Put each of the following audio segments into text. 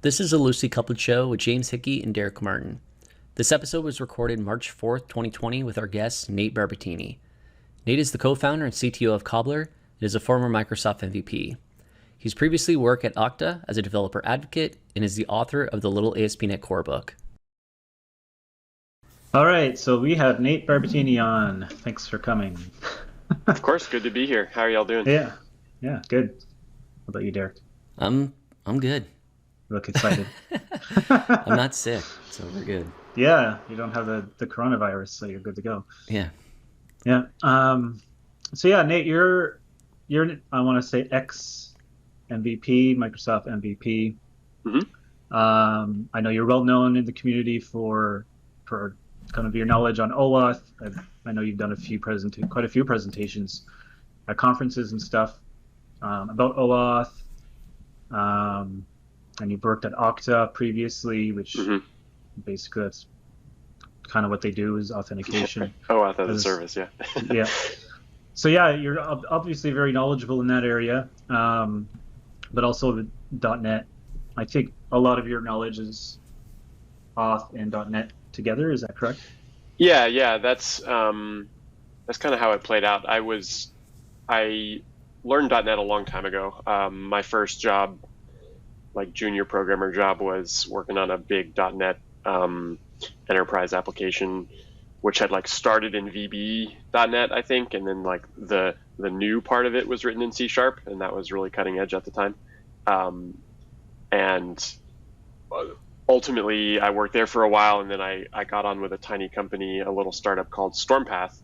This is a loosely coupled show with James Hickey and Derek Marten. This episode was recorded March 4th, 2020 with our guest, Nate Barbettini. Nate is the co-founder and CTO of Cobbler and is a former Microsoft MVP. He's previously worked at Okta as a developer advocate and is the author of the Little ASP.NET Core book. All right, so we have Nate Barbettini on. Thanks for coming. Of course, good to be here. How are y'all doing? Yeah, good. How about you, Derek? I'm good. You look excited. I'm not sick, so we're good. Yeah, you don't have the coronavirus, so you're good to go. Yeah. Yeah. So yeah, Nate, you're I want to say ex MVP, Microsoft MVP. Mm-hmm. I know you're well known in the community for kind of your knowledge on OAuth. I know you've done quite a few presentations at conferences and stuff about OAuth. And you've worked at Okta previously, which basically that's kind of what they do is authentication. OAuth as a service, yeah. Yeah. So yeah, you're obviously very knowledgeable in that area, but also with .NET. I think a lot of your knowledge is Auth and .NET together. Is that correct? Yeah. That's kind of how it played out. I learned .NET a long time ago. My first job, like junior programmer job, was working on a big .NET enterprise application, which had like started in VB.NET, I think, and then like the new part of it was written in C#, and that was really cutting edge at the time. And ultimately, I worked there for a while, and then I got on with a tiny company, a little startup called Stormpath,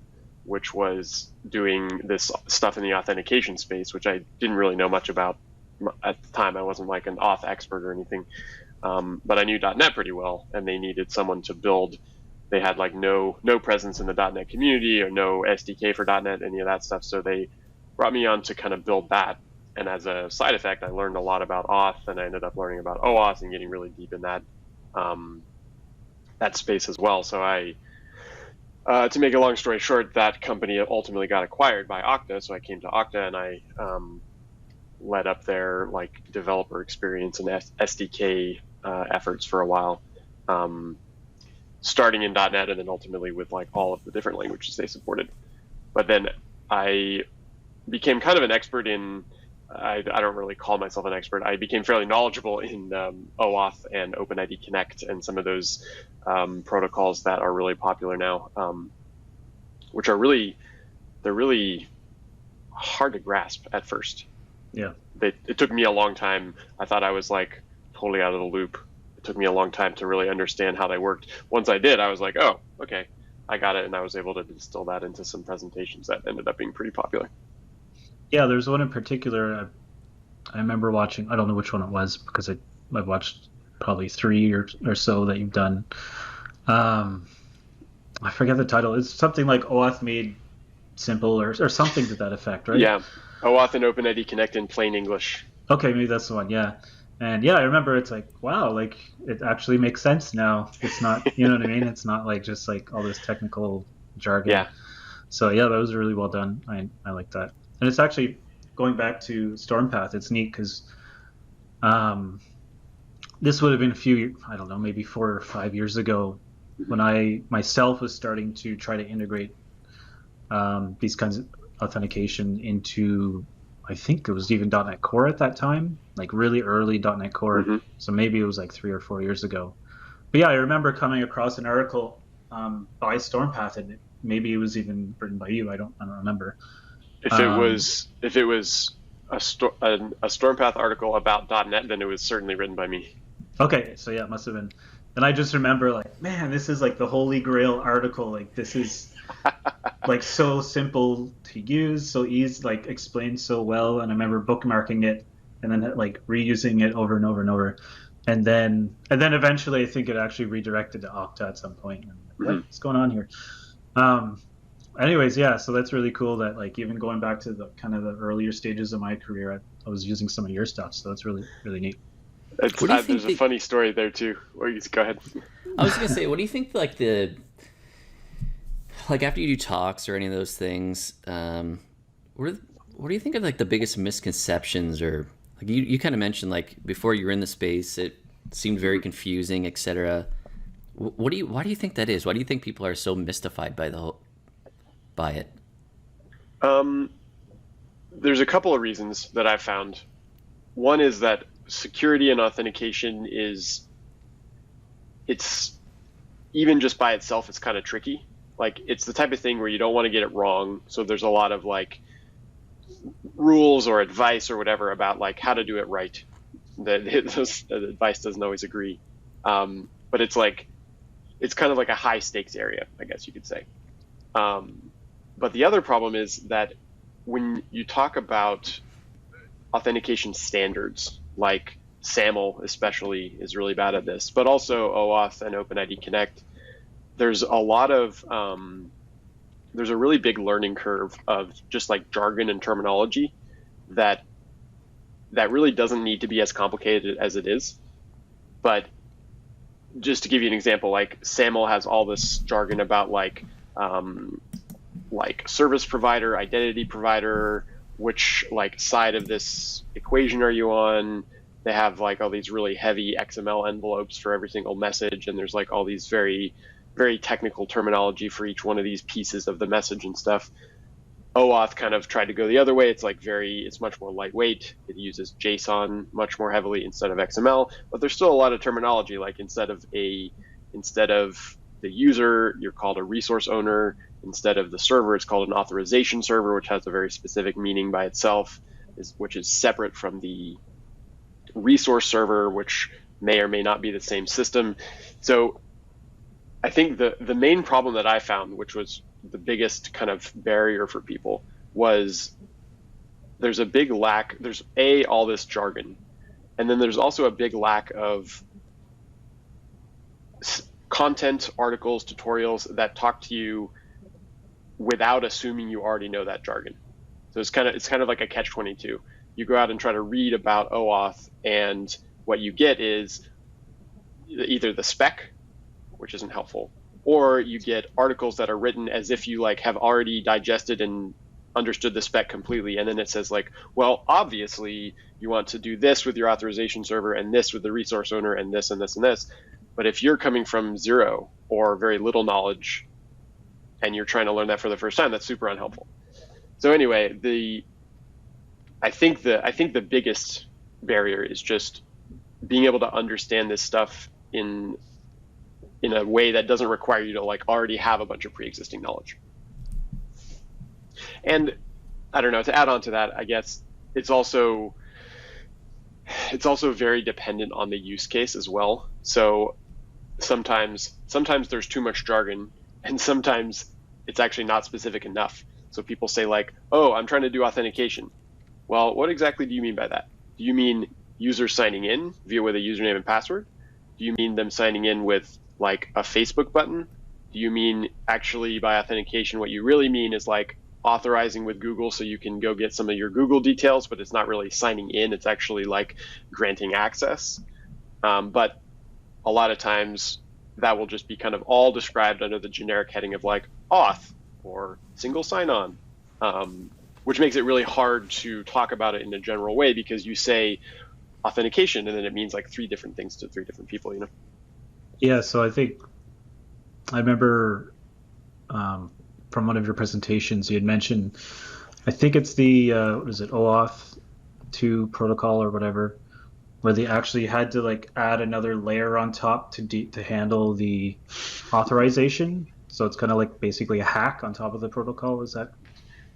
which was doing this stuff in the authentication space, which I didn't really know much about at the time. I wasn't like an auth expert or anything, but I knew .NET pretty well, and they needed someone to build. They had like no presence in the .NET community or no SDK for .NET, any of that stuff. So they brought me on to kind of build that. And as a side effect, I learned a lot about auth, and I ended up learning about OAuth and getting really deep in that space as well. So to make a long story short, that company ultimately got acquired by Okta. So I came to Okta and I led up their like developer experience and SDK efforts for a while, starting in .NET and then ultimately with like all of the different languages they supported. But then I became kind of an expert in, I don't really call myself an expert. I became fairly knowledgeable in OAuth and OpenID Connect and some of those protocols that are really popular now, which are they're really hard to grasp at first. Yeah. It took me a long time. I thought I was like totally out of the loop. It took me a long time to really understand how they worked. Once I did, I was like, oh, okay, I got it. And I was able to distill that into some presentations that ended up being pretty popular. Yeah, there's one in particular I remember watching. I don't know which one it was because I've watched probably 3 or so that you've done. I forget the title. It's something like OAuth made simple or something to that effect, right? Yeah, OAuth and OpenID Connect in plain English. Okay, maybe that's the one. Yeah, and yeah, I remember it's like, wow, like it actually makes sense now. It's not, you know what I mean? It's not like just like all this technical jargon. Yeah. So yeah, that was really well done. I like that. And it's actually going back to Stormpath. It's neat because this would have been I don't know, maybe 4 or 5 years ago when I myself was starting to try to integrate these kinds of authentication into, I think it was even .NET Core at that time, like really early .NET Core. So maybe it was like 3 or 4 years ago. But yeah, I remember coming across an article by Stormpath, and maybe it was even written by you. I don't remember. If it was a Stormpath article about .NET, then it was certainly written by me. Okay, so yeah, it must have been. And I just remember like, man, this is like the holy grail article. Like this is like so simple to use, so easy, like explained so well. And I remember bookmarking it and then like reusing it over and over and over. And then eventually I think it actually redirected to Okta at some point. And what's going on here? Anyways, yeah, so that's really cool that like even going back to the kind of the earlier stages of my career, I was using some of your stuff. So that's really, really neat. There's a funny story there too. Go ahead. I was gonna say, what do you think like after you do talks or any of those things, what do you think are like the biggest misconceptions, or like you kind of mentioned like before you were in the space, seemed very confusing, etc. Why do you think that is? Why do you think people are so mystified by it? There's a couple of reasons that I've found. One is that security and authentication it's even just by itself, it's kind of tricky. Like, it's the type of thing where you don't want to get it wrong. So there's a lot of like rules or advice or whatever about like how to do it right. The advice doesn't always agree. But it's kind of like a high stakes area, I guess you could say. But the other problem is that when you talk about authentication standards, like SAML especially is really bad at this, but also OAuth and OpenID Connect, there's a really big learning curve of just like jargon and terminology that really doesn't need to be as complicated as it is. But just to give you an example, like SAML has all this jargon about like service provider, identity provider, which like side of this equation are you on? They have like all these really heavy XML envelopes for every single message, and there's like all these very, very technical terminology for each one of these pieces of the message and stuff. OAuth kind of tried to go the other way. It's much more lightweight. It uses JSON much more heavily instead of XML, but there's still a lot of terminology. Like instead of the user, you're called a resource owner. Instead of the server, it's called an authorization server, which has a very specific meaning by itself, which is separate from the resource server, which may or may not be the same system. So I think the main problem that I found, which was the biggest kind of barrier for people, was there's a big lack. There's all this jargon, and then there's also a big lack of content, articles, tutorials that talk to you without assuming you already know that jargon. So it's kind of like a catch-22. You go out and try to read about OAuth, and what you get is either the spec, which isn't helpful, or you get articles that are written as if you like have already digested and understood the spec completely, and then it says like, well, obviously you want to do this with your authorization server and this with the resource owner and this and this and this. But if you're coming from zero or very little knowledge and you're trying to learn that for the first time, that's super unhelpful. So anyway, I think the biggest barrier is just being able to understand this stuff in a way that doesn't require you to like already have a bunch of pre-existing knowledge. And I don't know, to add on to that, I guess it's also very dependent on the use case as well. So sometimes there's too much jargon, and sometimes it's actually not specific enough. So people say like, oh, I'm trying to do authentication. Well, what exactly do you mean by that? Do you mean users signing in with a username and password? Do you mean them signing in with like a Facebook button? Do you mean actually by authentication, what you really mean is like authorizing with Google so you can go get some of your Google details, but it's not really signing in, it's actually like granting access. But a lot of times that will just be kind of all described under the generic heading of like auth or single sign-on, which makes it really hard to talk about it in a general way, because you say authentication and then it means like three different things to three different people, you know? Yeah, so I remember from one of your presentations, you had mentioned, I think it's the, what is it, OAuth 2 protocol or whatever, where they actually had to like add another layer on top to handle the authorization. So it's kind of like basically a hack on top of the protocol. Is that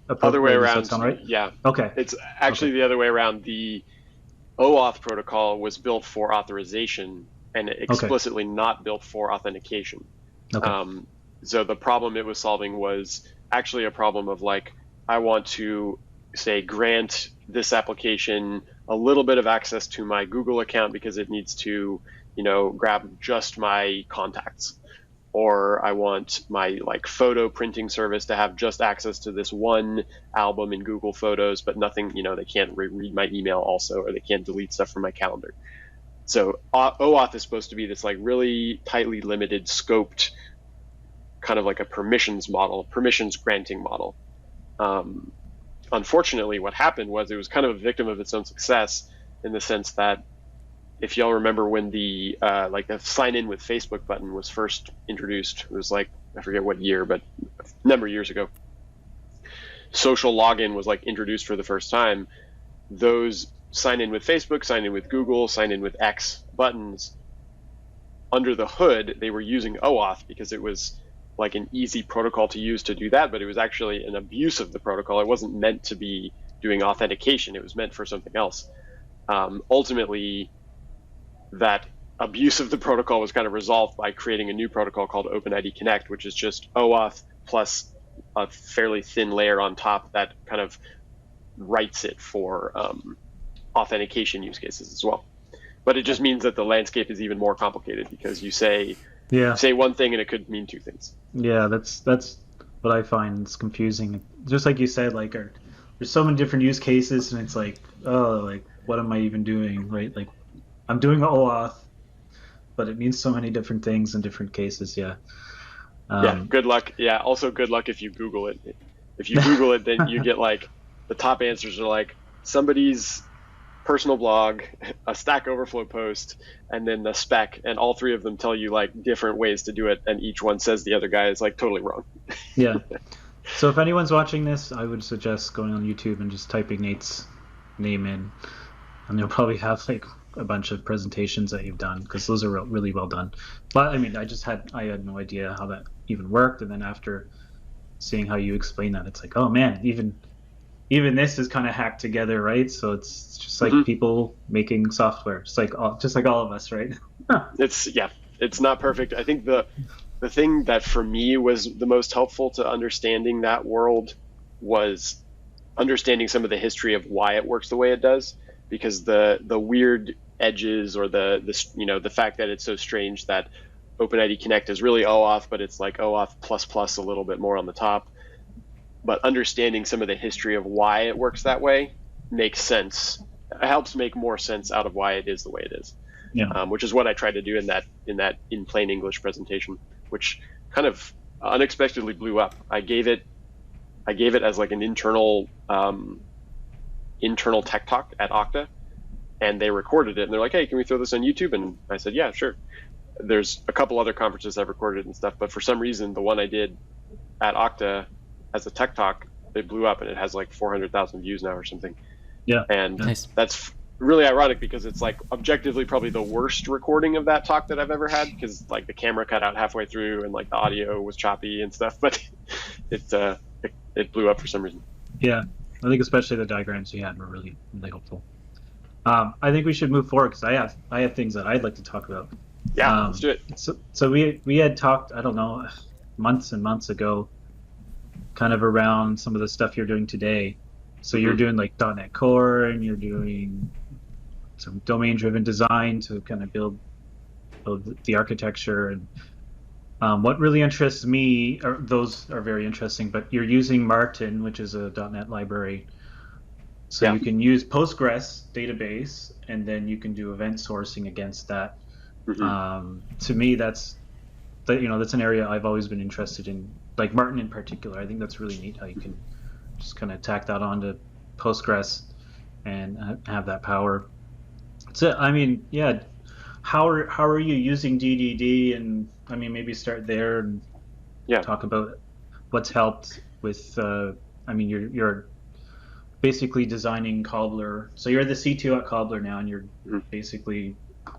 other way around? Does that sound right? Yeah. Okay. It's actually the other way around. The OAuth protocol was built for authorization and explicitly not built for authentication. Okay. So the problem it was solving was actually a problem of like, I want to say grant this application a little bit of access to my Google account because it needs to, grab just my contacts. Or I want my like photo printing service to have just access to this one album in Google Photos, but nothing, they can't read my email also, or they can't delete stuff from my calendar. So OAuth is supposed to be this like really tightly limited, scoped, kind of like a permissions granting model. Unfortunately, what happened was it was kind of a victim of its own success, in the sense that if y'all remember when the like the sign in with Facebook button was first introduced, it was like, I forget what year, but a number of years ago. Social login was like introduced for the first time. Those sign in with Facebook, sign in with Google, sign in with X buttons, under the hood, they were using OAuth because it was like an easy protocol to use to do that, but it was actually an abuse of the protocol. It wasn't meant to be doing authentication. It was meant for something else. Ultimately, that abuse of the protocol was kind of resolved by creating a new protocol called OpenID Connect, which is just OAuth plus a fairly thin layer on top that kind of writes it for authentication use cases as well. But it just means that the landscape is even more complicated because you say one thing and it could mean two things. Yeah, that's what I find is confusing. Just like you said, like there's so many different use cases, and it's like, oh, like what am I even doing, right? Like I'm doing OAuth, but it means so many different things in different cases. Yeah. Good luck. Yeah. Also, good luck if you Google it. If you Google it, then you get like the top answers are like somebody's personal blog, a Stack Overflow post, and then the spec, and all three of them tell you like different ways to do it, and each one says the other guy is like totally wrong. Yeah. So if anyone's watching this, I would suggest going on YouTube and just typing Nate's name in, and you'll probably have like a bunch of presentations that you've done, because those are really well done. But I mean, I had no idea how that even worked, and then after seeing how you explain that, it's like, oh man, even this is kind of hacked together, right? So it's just like people making software, just like all of us, right? It's not perfect. I think the thing that for me was the most helpful to understanding that world was understanding some of the history of why it works the way it does, because the weird edges or the fact that it's so strange that OpenID Connect is really OAuth, but it's like OAuth plus a little bit more on the top. But understanding some of the history of why it works that way makes sense. It helps make more sense out of why it is the way it is. Yeah. Which is what I tried to do in plain English presentation, which kind of unexpectedly blew up. I gave it as like an internal tech talk at Okta, and they recorded it, and they're like, "Hey, can we throw this on YouTube?" And I said, "Yeah, sure." There's a couple other conferences I've recorded and stuff, but for some reason, the one I did at Okta as a tech talk, it blew up, and it has like 400,000 views now or something. Yeah. And Nice. That's really ironic because it's like objectively probably the worst recording of that talk that I've ever had, because like the camera cut out halfway through and like the audio was choppy and stuff, but it blew up for some reason. Yeah. I think especially the diagrams you had were really, really helpful. I think we should move forward because I have things that I'd like to talk about. Yeah, let's do it. So we had talked, I don't know, months and months ago, kind of around some of the stuff you're doing today. So you're doing like .NET Core, and you're doing some domain-driven design to kind of build the architecture. And what really interests me, those are very interesting, but you're using Marten, which is a .NET library. So you can use Postgres database, and then you can do event sourcing against that. To me, that's an area I've always been interested in, like Marten in particular. I think that's really neat how you can just kind of tack that onto Postgres and have that power. So I mean, yeah, how are you using DDD? And I mean, maybe start there and talk about what's helped with. I mean, you're basically designing Cobbler. So you're the CTO at Cobbler now, and you're basically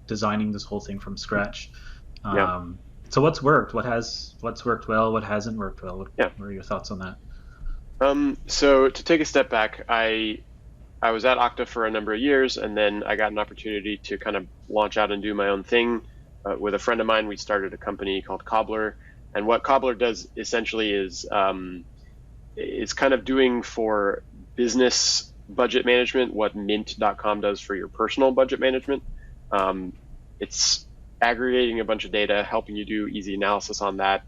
designing this whole thing from scratch. So what's worked? What's worked well? What hasn't worked well? What are your thoughts on that? So to take a step back, I was at Okta for a number of years, and then I got an opportunity to kind of launch out and do my own thing. With a friend of mine, we started a company called Cobbler, and what Cobbler does essentially is kind of doing for business budget management what Mint.com does for your personal budget management. It's aggregating a bunch of data, helping you do easy analysis on that,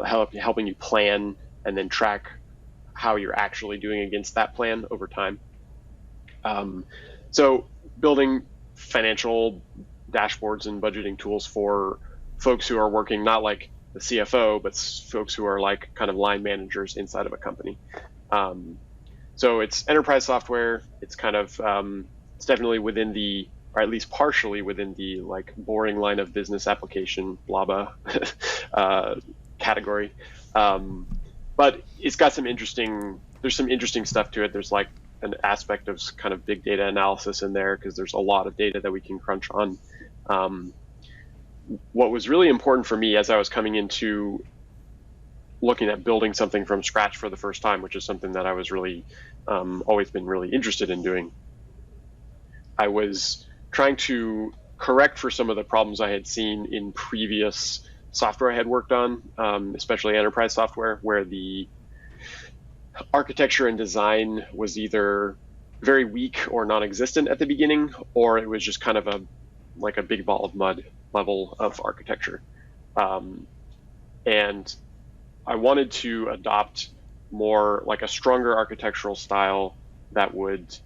helping you plan and then track how you're actually doing against that plan over time. So building financial dashboards and budgeting tools for folks who are working not like the CFO, but folks who are like kind of line managers inside of a company. So it's enterprise software. It's kind of it's definitely within the or at least partially within the like boring line of business application blabba category. But it's got there's some interesting stuff to it. There's like an aspect of kind of big data analysis in there because there's a lot of data that we can crunch on. What was really important for me as I was coming into looking at building something from scratch for the first time, which is something that I was really always been really interested in doing, I was trying to correct for some of the problems I had seen in previous software I had worked on, especially enterprise software, where the architecture and design was either very weak or non-existent at the beginning, or it was just kind of like a big ball of mud level of architecture. And I wanted to adopt more like a stronger architectural style that would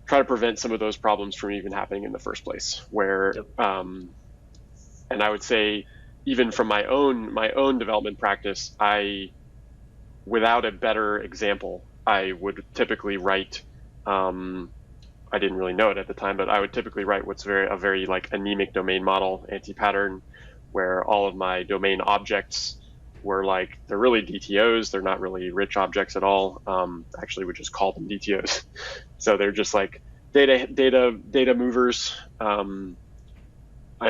try to prevent some of those problems from even happening in the first place. Where, and I would say, even from my own development practice, without a better example, I would typically write. I didn't really know it at the time, but I would typically write what's a very like anemic domain model anti-pattern, where all of my domain objects were like, they're really DTOs. They're not really rich objects at all. Actually, we just call them DTOs. So they're just like data movers. And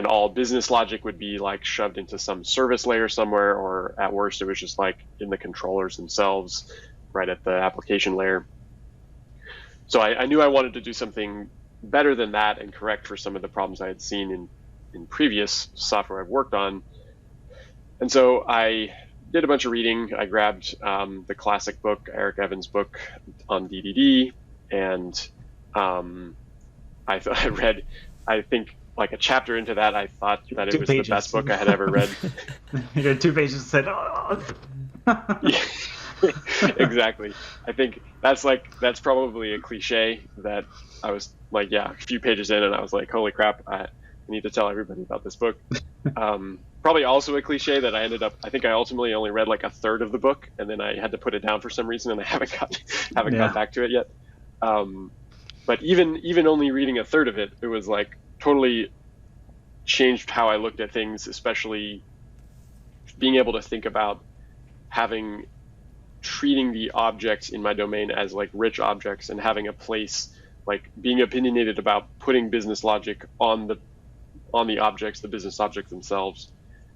all business logic would be like shoved into some service layer somewhere, or at worst, it was just like in the controllers themselves, right at the application layer. So I knew I wanted to do something better than that and correct for some of the problems I had seen in previous software I've worked on. And so I did a bunch of reading. I grabbed the classic book, Eric Evans' book on DDD, and I read, I think, like a chapter into that, I thought that it was the best book I had ever read. You got 2 pages and said, oh. Yeah, exactly. I think that's probably a cliche that I was like, yeah, a few pages in and I was like, holy crap, I need to tell everybody about this book. Probably also a cliche that I think I ultimately only read like a third of the book, and then I had to put it down for some reason, and I haven't got back to it yet. But even only reading a third of it, it was like totally changed how I looked at things, especially being able to think about treating the objects in my domain as like rich objects, and having a place, like being opinionated about putting business logic on the objects, the business objects themselves,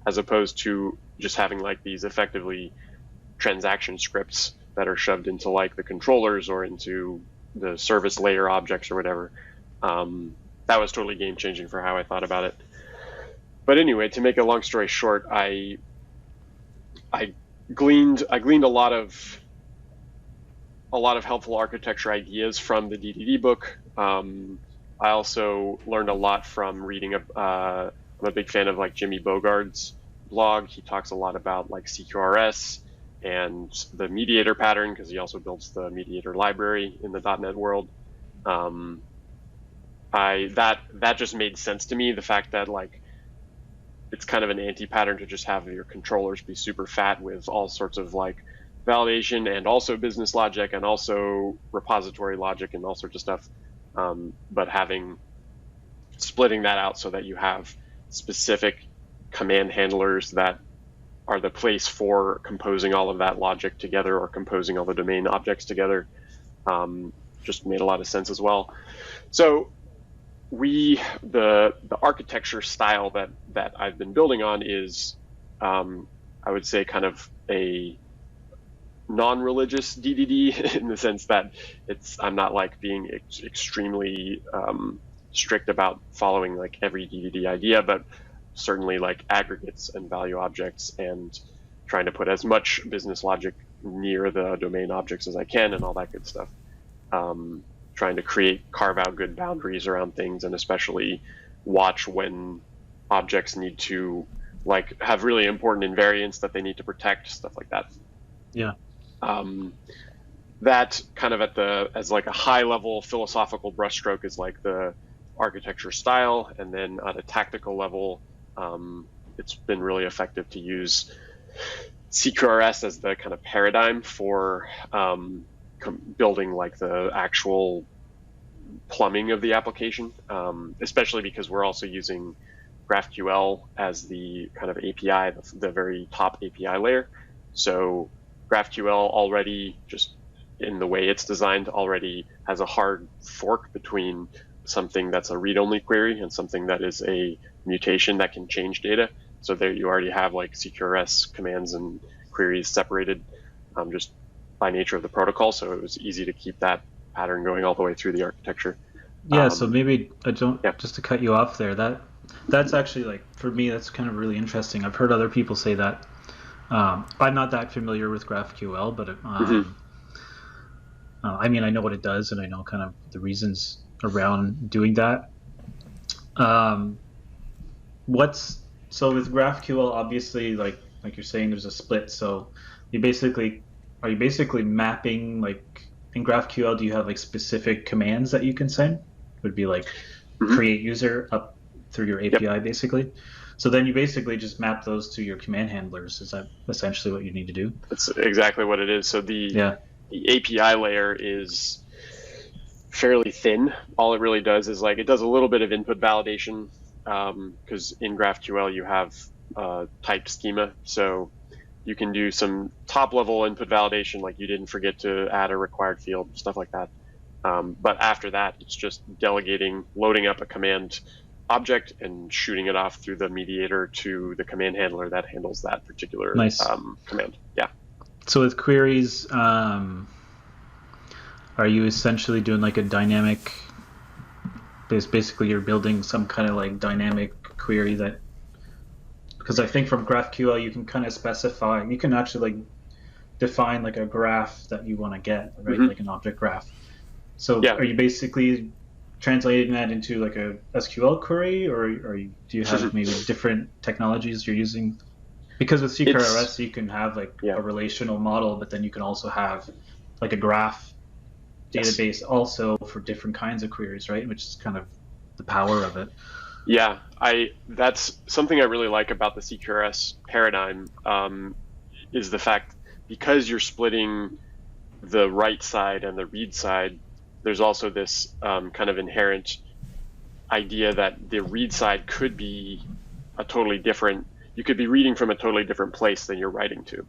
as opposed to just having like these effectively transaction scripts that are shoved into like the controllers or into the service layer objects or whatever. That was totally game changing for how I thought about it. But anyway, to make a long story short, I gleaned a lot of helpful architecture ideas from the DDD book. I also learned a lot from reading. I'm a big fan of like Jimmy Bogard's blog. He talks a lot about like CQRS and the mediator pattern, because he also builds the mediator library in the .NET world. That just made sense to me. The fact that like it's kind of an anti-pattern to just have your controllers be super fat with all sorts of like validation and also business logic and also repository logic and all sorts of stuff. But splitting that out so that you have specific command handlers that are the place for composing all of that logic together, or composing all the domain objects together, just made a lot of sense as well. So the architecture style that I've been building on is, I would say, kind of a non-religious DDD in the sense that I'm not like being extremely strict about following like every DDD idea, but certainly like aggregates and value objects, and trying to put as much business logic near the domain objects as I can, and all that good stuff. Trying to carve out good boundaries around things, and especially watch when objects need to like have really important invariants that they need to protect, stuff like that. Yeah. That kind of as like a high level philosophical brushstroke is like the architecture style, and then at a tactical level, it's been really effective to use CQRS as the kind of paradigm for building like the actual plumbing of the application, especially because we're also using GraphQL as the kind of API, the very top API layer. So GraphQL already, just in the way it's designed, already has a hard fork between something that's a read-only query and something that is a mutation that can change data. So there you already have like CQRS commands and queries separated just by nature of the protocol. So it was easy to keep that pattern going all the way through the architecture. Yeah, so maybe just to cut you off there, that's actually, like, for me, that's kind of really interesting. I've heard other people say that. I'm not that familiar with GraphQL, but I mean, I know what it does, and I know kind of the reasons around doing that. So with GraphQL, obviously, like you're saying, there's a split. So are you basically mapping, like, in GraphQL, do you have like specific commands that you can send? Would be like create user up through your API, basically. So then you basically just map those to your command handlers. Is that essentially what you need to do? That's exactly what it is. So the API layer is fairly thin. All it really does is, like, it does a little bit of input validation, because in GraphQL you have typed schema. So you can do some top level input validation, like you didn't forget to add a required field, stuff like that. But after that, it's just delegating, loading up a command object and shooting it off through the mediator to the command handler that handles that particular command. Yeah. So with queries, are you essentially doing like a dynamic, basically you're building some kind of like dynamic query that, because I think from GraphQL you can kind of specify, you can actually like define like a graph that you want to get, right? Like an object graph. So are you basically translating that into like a SQL query, or do you have maybe different technologies you're using? Because with CQRS you can have like a relational model, but then you can also have like a graph database also for different kinds of queries, right? Which is kind of the power of it. Yeah, that's something I really like about the CQRS paradigm, is the fact, because you're splitting the write side and the read side, there's also this kind of inherent idea that the read side could be a totally different, you could be reading from a totally different place than you're writing to.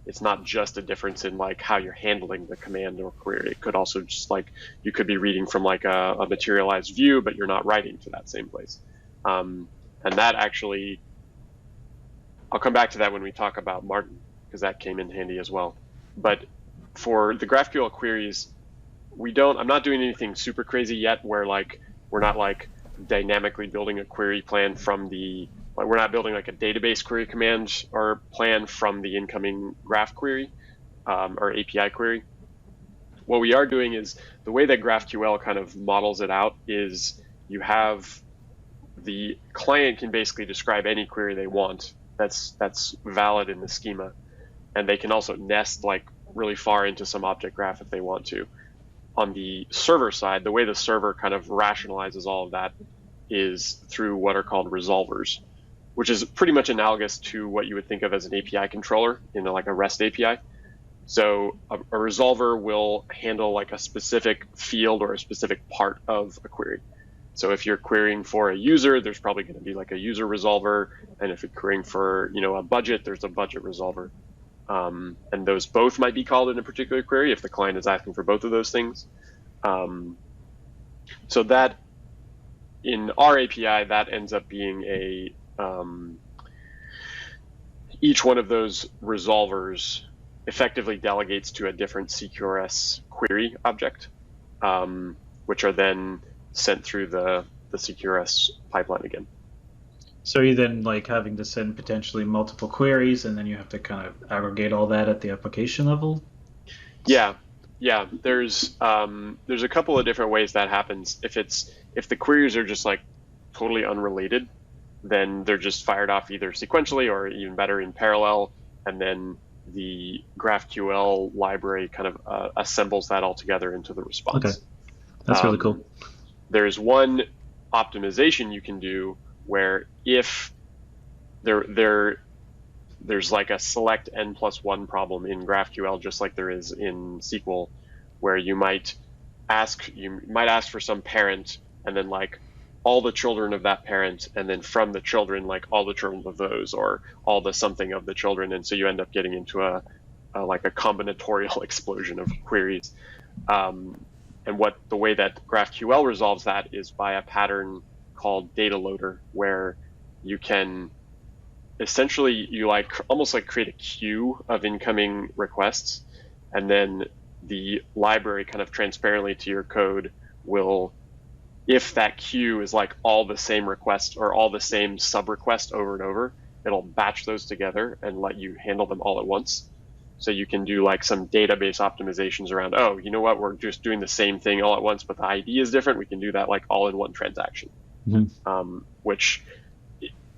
It's not just a difference in like how you're handling the command or query. It could also just, like, you could be reading from like a materialized view, but you're not writing to that same place. And that actually, I'll come back to that when we talk about Marten, because that came in handy as well. But for the GraphQL queries, I'm not doing anything super crazy yet where, like, we're not like dynamically building a query plan from we're not building like a database query command or plan from the incoming graph query or API query. What we are doing is, the way that GraphQL kind of models it out is, you have the client can basically describe any query they want that's valid in the schema, and they can also nest like really far into some object graph if they want to. On the server side, the way the server kind of rationalizes all of that is through what are called resolvers, which is pretty much analogous to what you would think of as an API controller in like a REST API. So a resolver will handle like a specific field or a specific part of a query. So if you're querying for a user, there's probably going to be like a user resolver, and if you're querying for a budget, there's a budget resolver. And those both might be called in a particular query if the client is asking for both of those things. So that in our API, that ends up being each one of those resolvers effectively delegates to a different CQRS query object, which are then sent through the CQRS pipeline again. So are you then like having to send potentially multiple queries, and then you have to kind of aggregate all that at the application level? Yeah. There's a couple of different ways that happens. If the queries are just like totally unrelated, then they're just fired off either sequentially or even better in parallel, and then the GraphQL library kind of assembles that all together into the response. Okay, that's really cool. There's one optimization you can do where if there's like a select n+1 problem in GraphQL, just like there is in SQL, where you might might ask for some parent, and then like all the children of that parent, and then from the children, like all the children of those, or all the something of the children. And so you end up getting into a combinatorial explosion of queries. And the way that GraphQL resolves that is by a pattern called data loader, where you can essentially, you almost create a queue of incoming requests, and then the library kind of transparently to your code will, if that queue is like all the same request or all the same sub request over and over, it'll batch those together and let you handle them all at once. So you can do like some database optimizations around, oh, you know what, we're just doing the same thing all at once, but the ID is different. We can do that like all in one transaction, which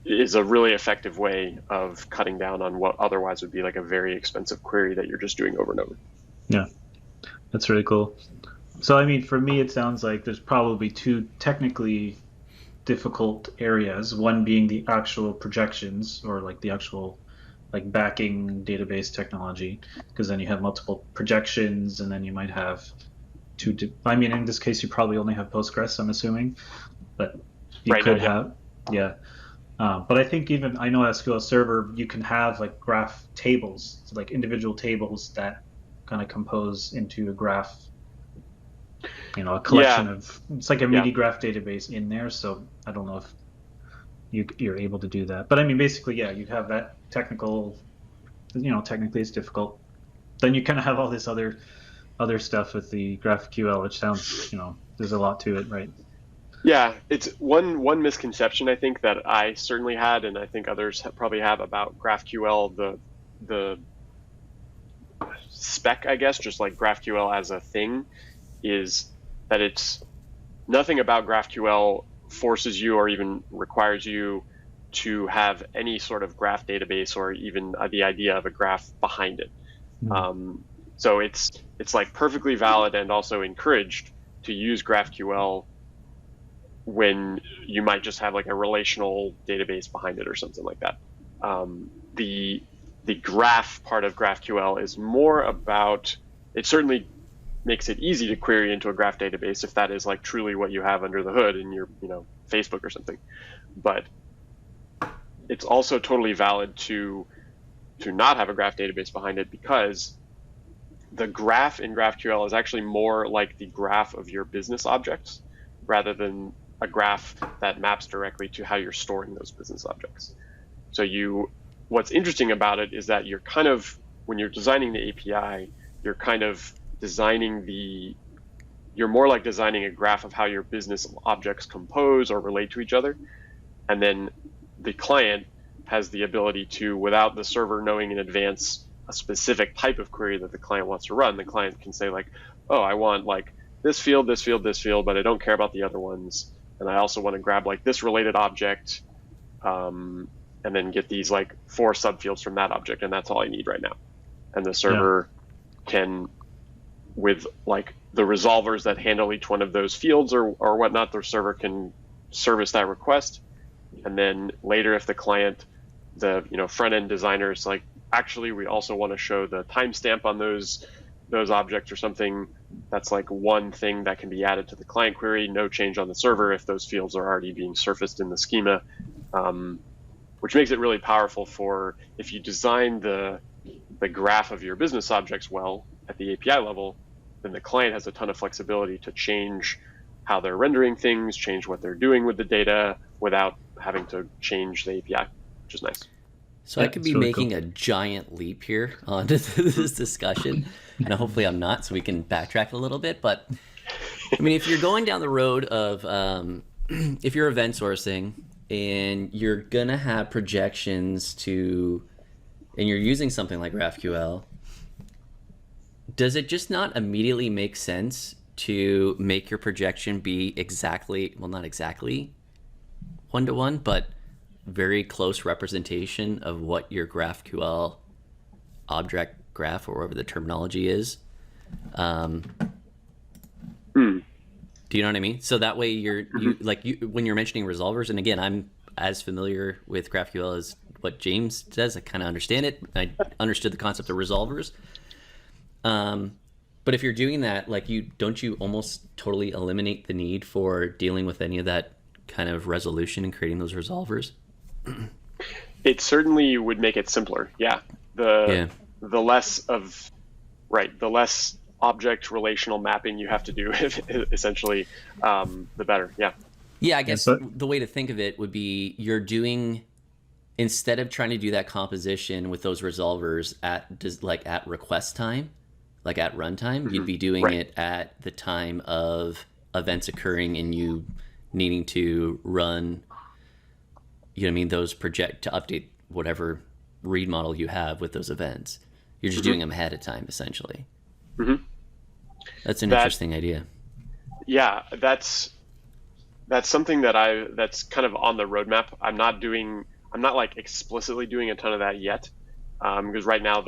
is a really effective way of cutting down on what otherwise would be like a very expensive query that you're just doing over and over. Yeah, that's really cool. So, I mean, for me, it sounds like there's probably two technically difficult areas, one being the actual projections, or like the actual like backing database technology, because then you have multiple projections, and then you might have I mean, in this case, you probably only have Postgres, I'm assuming, but you could have, yeah. But I think even, I know SQL Server, you can have like graph tables, so like individual tables that kind of compose into a graph, a collection of, it's like a mini graph database in there. So I don't know if you're able to do that. But I mean, basically, yeah, you have that technically it's difficult. Then you kind of have all this other stuff with the GraphQL, which sounds, there's a lot to it, right? Yeah, it's one misconception I think that I certainly had, and I think others probably have about GraphQL, the spec, I guess, just like GraphQL as a thing, is that it's nothing about GraphQL forces you or even requires you to have any sort of graph database or even the idea of a graph behind it. So it's like perfectly valid and also encouraged to use GraphQL when you might just have like a relational database behind it or something like that. The graph part of GraphQL is more about, it certainly makes it easy to query into a graph database if that is like truly what you have under the hood in your Facebook or something. But it's also totally valid to not have a graph database behind it, because the graph in GraphQL is actually more like the graph of your business objects rather than a graph that maps directly to how you're storing those business objects. So what's interesting about it is that you're kind of, when you're designing the API, you're kind of you're more like designing a graph of how your business objects compose or relate to each other. And then the client has the ability to, without the server knowing in advance a specific type of query that the client wants to run, the client can say like, oh, I want like this field, this field, this field, but I don't care about the other ones. And I also want to grab like this related object, and then get these like 4 subfields from that object, and that's all I need right now. And the server can, with like the resolvers that handle each one of those fields or whatnot, the server can service that request. And then later, if the client, the front end designer is like, actually, we also want to show the timestamp on those objects or something, that's like one thing that can be added to the client query, no change on the server if those fields are already being surfaced in the schema, which makes it really powerful for if you design the graph of your business objects well at the API level, then the client has a ton of flexibility to change how they're rendering things, change what they're doing with the data without having to change the API, which is nice. So I could be really making a giant leap here onto this discussion, and hopefully I'm not, so we can backtrack a little bit. But I mean, if you're going down the road of, if you're event sourcing and you're gonna have projections and you're using something like GraphQL, does it just not immediately make sense to make your projection be not exactly one-to-one, but very close representation of what your GraphQL object graph, or whatever the terminology is? Do you know what I mean? So that way when you're mentioning resolvers, and again, I'm as familiar with GraphQL as what James does. I kind of understand it. I understood the concept of resolvers. But if you're doing that, like don't you almost totally eliminate the need for dealing with any of that kind of resolution and creating those resolvers? It certainly would make it simpler. Yeah. The less of the less object relational mapping you have to do, essentially, the better. Yeah. Yeah, I guess the way to think of it would be you're doing, instead of trying to do that composition with those resolvers at request time, like at runtime, you'd be doing it at the time of events occurring and you needing to run, those project to update whatever read model you have with those events. You're just doing them ahead of time, essentially. That's an interesting idea. Yeah, that's something that's kind of on the roadmap. I'm not like explicitly doing a ton of that yet, because right now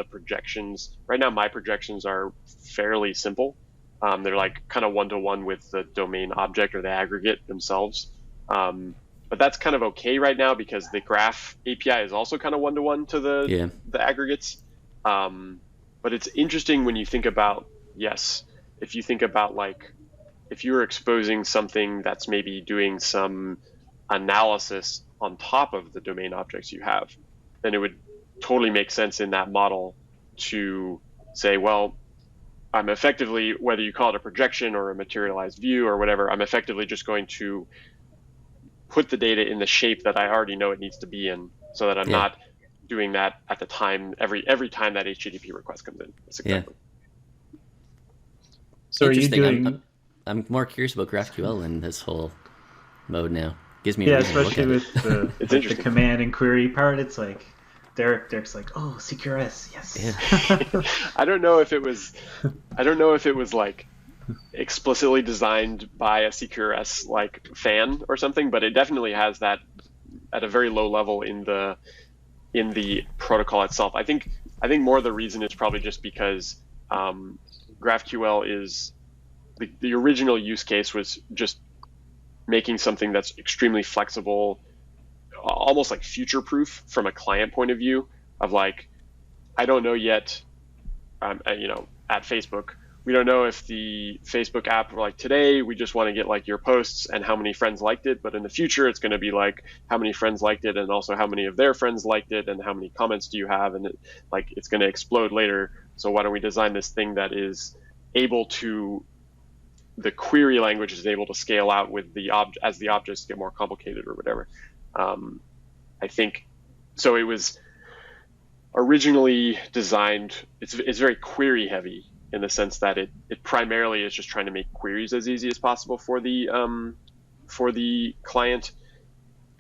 my projections are fairly simple. They're like kind of one-to-one with the domain object or the aggregate themselves. But that's kind of okay right now because the Graph API is also kind of one-to-one to the aggregates. But it's interesting when you think about, if you think about like, if you're exposing something that's maybe doing some analysis on top of the domain objects you have, then it would totally make sense in that model to say, well, I'm effectively, whether you call it a projection or a materialized view or whatever, I'm effectively just going to put the data in the shape that I already know it needs to be in, so that I'm not doing that at the time, every time that HTTP request comes in. That's exactly. So are you doing... I'm more curious about GraphQL in this whole mode now. Gives me especially with the command and query part. It's like Derek's like, oh, CQRS, yes. Yeah. I don't know if it was like explicitly designed by a CQRS like fan or something, but it definitely has that at a very low level in the protocol itself. I think more of the reason is probably just because GraphQL is the original use case was just making something that's extremely flexible, almost like future-proof from a client point of view of like, I don't know yet, at Facebook, we don't know if the Facebook app, like today, we just want to get like your posts and how many friends liked it. But in the future, it's going to be like how many friends liked it and also how many of their friends liked it and how many comments do you have? And it's going to explode later. So why don't we design this thing that is able to, the query language is able to scale out with as the objects get more complicated or whatever. I think, so it was originally designed, it's very query heavy in the sense that it primarily is just trying to make queries as easy as possible for the client.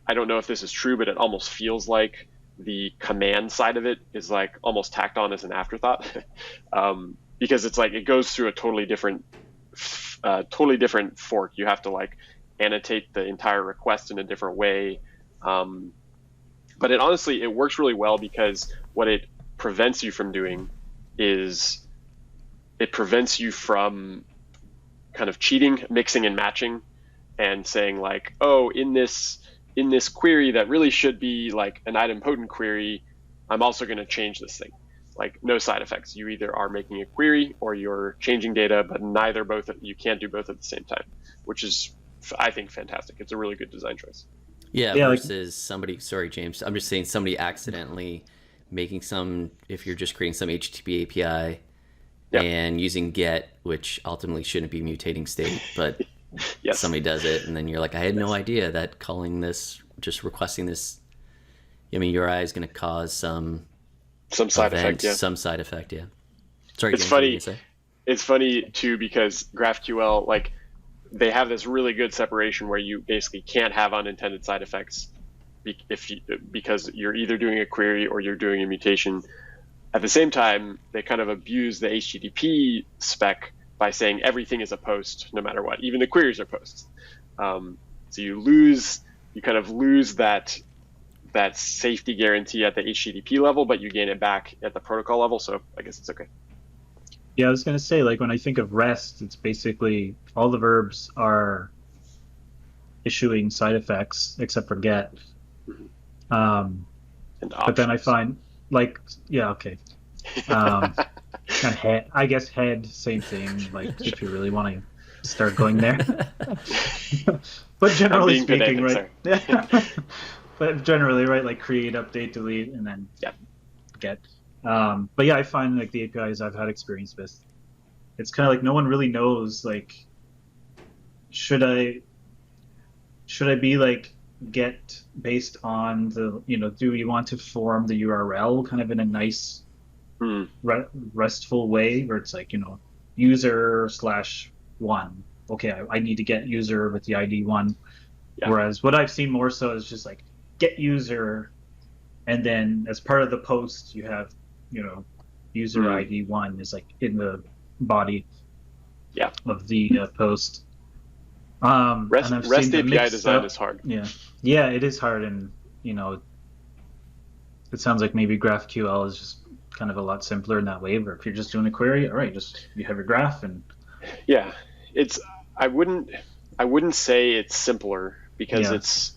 I don't know if this is true, but it almost feels like the command side of it is like almost tacked on as an afterthought, because it's like it goes through a totally different fork. You have to like annotate the entire request in a different way. But it honestly, it works really well because what it prevents you from doing is it prevents you from kind of cheating, mixing and matching and saying like, oh, in this query that really should be like an idempotent query, I'm also going to change this thing. Like no side effects. You either are making a query or you're changing data, but you can't do both at the same time, which is, I think, fantastic. It's a really good design choice. Yeah, versus somebody, sorry, James, I'm just saying somebody accidentally making if you're just creating some HTTP API and using get, which ultimately shouldn't be mutating state, but somebody does it, and then you're like, I had no idea that calling this, just requesting this, URI is going to cause some side effect, Some side effect, Sorry, it's James, funny. It's funny too because GraphQL, like, they have this really good separation where you basically can't have unintended side effects because you're either doing a query or you're doing a mutation. At the same time, they kind of abuse the HTTP spec by saying everything is a post no matter what, even the queries are posts. So you kind of lose that safety guarantee at the HTTP level, but you gain it back at the protocol level. So I guess it's okay. Yeah, I was going to say, like, when I think of REST, it's basically all the verbs are issuing side effects except for get. And but then I find, like, yeah, okay. And head, I guess head, same thing. Like if you really want to start going there. But generally speaking, right? But generally, right? Like create, update, delete, and then get. But yeah, I find like the APIs I've had experience with, it's kind of like no one really knows like should I be like get based on the do you want to form the URL kind of in a nice restful way where it's like user/1. Okay, I need to get user with the ID 1. Whereas what I've seen more so is just like get user, and then as part of the post you have user ID 1 is like in the body of the post. REST API design is hard. Yeah, it is hard, and it sounds like maybe GraphQL is just kind of a lot simpler in that way. Where if you're just doing a query, all right, just you have your graph and I wouldn't say it's simpler because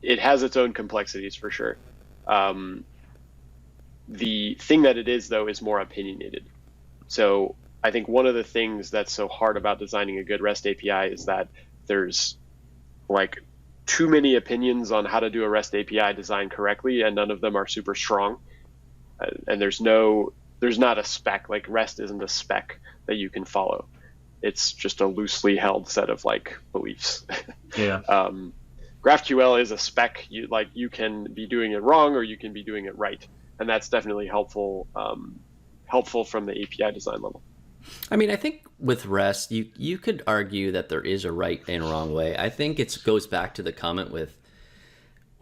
it has its own complexities for sure. The thing that it is though is more opinionated. So I think one of the things that's so hard about designing a good REST API is that there's like too many opinions on how to do a REST API design correctly, and none of them are super strong. And there's not a spec, like REST isn't a spec that you can follow. It's just a loosely held set of like beliefs. GraphQL is a spec. You can be doing it wrong or you can be doing it right, and that's definitely helpful from the API design level. I mean, I think with REST, you could argue that there is a right and wrong way. I think it goes back to the comment with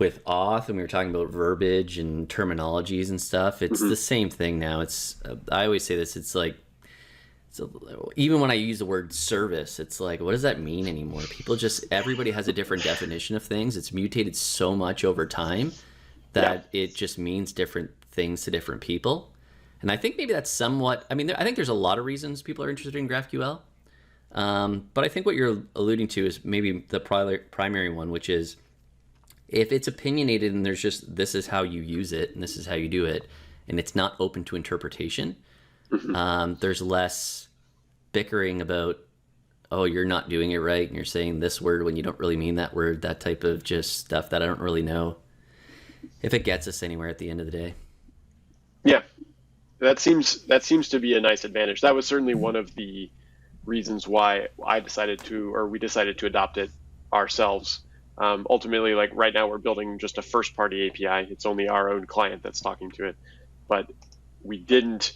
OAuth, and we were talking about verbiage and terminologies and stuff. It's the same thing now. I always say this. It's like, even when I use the word service, it's like, what does that mean anymore? Everybody has a different definition of things. It's mutated so much over time that it just means different things to different people. And I think maybe that's somewhat, I think there's a lot of reasons people are interested in GraphQL. But I think what you're alluding to is maybe the primary one, which is if it's opinionated and there's just, this is how you use it and this is how you do it, and it's not open to interpretation, there's less bickering about, oh, you're not doing it right and you're saying this word when you don't really mean that word, that type of just stuff that I don't really know if it gets us anywhere at the end of the day. Yeah. That seems to be a nice advantage. That was certainly one of the reasons why we decided to adopt it ourselves. Ultimately, like right now, we're building just a first-party API. It's only our own client that's talking to it, but we did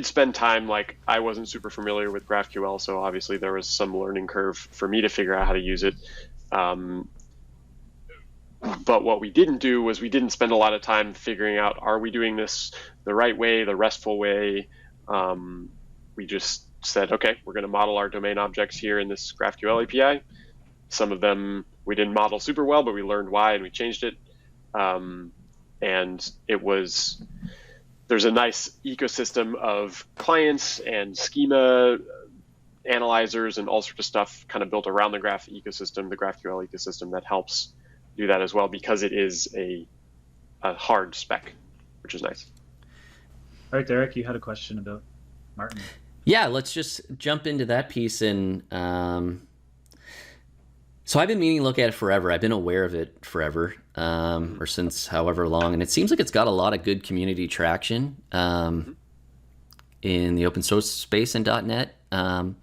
spend time. Like I wasn't super familiar with GraphQL, so obviously there was some learning curve for me to figure out how to use it. But what we didn't do was we didn't spend a lot of time figuring out, are we doing this the right way, the RESTful way? We just said, okay, we're going to model our domain objects here in this GraphQL API. Some of them we didn't model super well, but we learned why and we changed it. And there's a nice ecosystem of clients and schema analyzers and all sorts of stuff kind of built around the graph ecosystem, the GraphQL ecosystem, that helps do that as well, because it is a hard spec, which is nice. All right, Derek, you had a question about Marten. Yeah, let's just jump into that piece. And so I've been meaning to look at it forever. I've been aware of it forever, or since however long, and it seems like it's got a lot of good community traction in the open source space and .NET. And